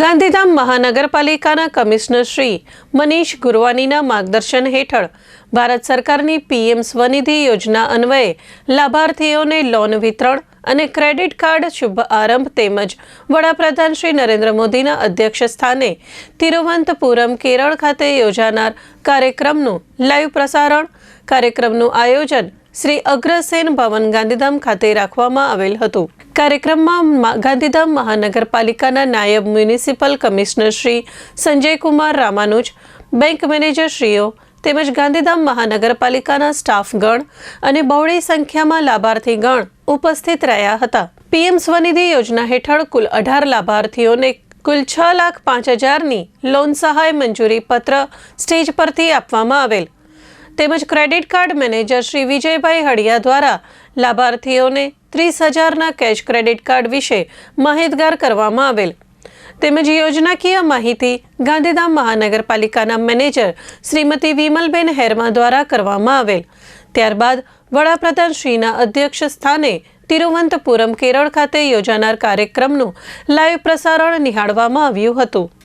ગાંધીધામ મહાનગરપાલિકાના કમિશનર શ્રી મનીષ ગુરવાનીના માર્ગદર્શન હેઠળ ભારત સરકારની પીએમ સ્વનિધિ યોજના અન્વયે લાભાર્થીઓને લોન વિતરણ અને ક્રેડિટ કાર્ડ શુભ આરંભ તેમજ વડાપ્રધાન શ્રી નરેન્દ્ર મોદીના અધ્યક્ષસ્થાને તિરુવનંતપુરમ કેરળ ખાતે યોજાનાર કાર્યક્રમનું લાઈવ પ્રસારણ કાર્યક્રમનું આયોજન શ્રી અગ્રસેન ભવન ગાંધીધામ ખાતે રાખવામાં આવેલ હતું। કાર્યક્રમમાં ગાંધીધામ મહાનગરપાલિકાના નાયબ municipal commissioner Shri Sanjaykumar Ramanuj, bank manager શ્રીઓ તેમજ ગાંધીધામ મહાનગરપાલિકાના સ્ટાફગણ અને બહોળી સંખ્યામાં લાભાર્થીગણ ઉપસ્થિત રહ્યા હતા। પીએમ સ્વનિધિ યોજના હેઠળ કુલ 18 લાભાર્થીઓને કુલ 6,05,000ની લોન સહાય મંજૂરી પત્ર સ્ટેજ પરથી આપવામાં આવેલ તેમજ credit card manager Shri Vijaybhai Haliya દ્વારા લાભાર્થીઓને 30,000ના કેશ ક્રેડિટ કાર્ડ વિશે માહિતગાર કરવામાં આવેલ તેમજ યોજનાકીય માહિતી ગાંધીધામ મહાનગરપાલિકાના મેનેજર શ્રીમતી વિમલબેન હેરમા દ્વારા કરવામાં આવેલ। ત્યારબાદ વડાપ્રધાન શ્રીના અધ્યક્ષ સ્થાને તિરુવનંતપુરમ કેરળ ખાતે યોજાનાર કાર્યક્રમનું લાઈવ પ્રસારણ નિહાળવામાં આવ્યું હતું।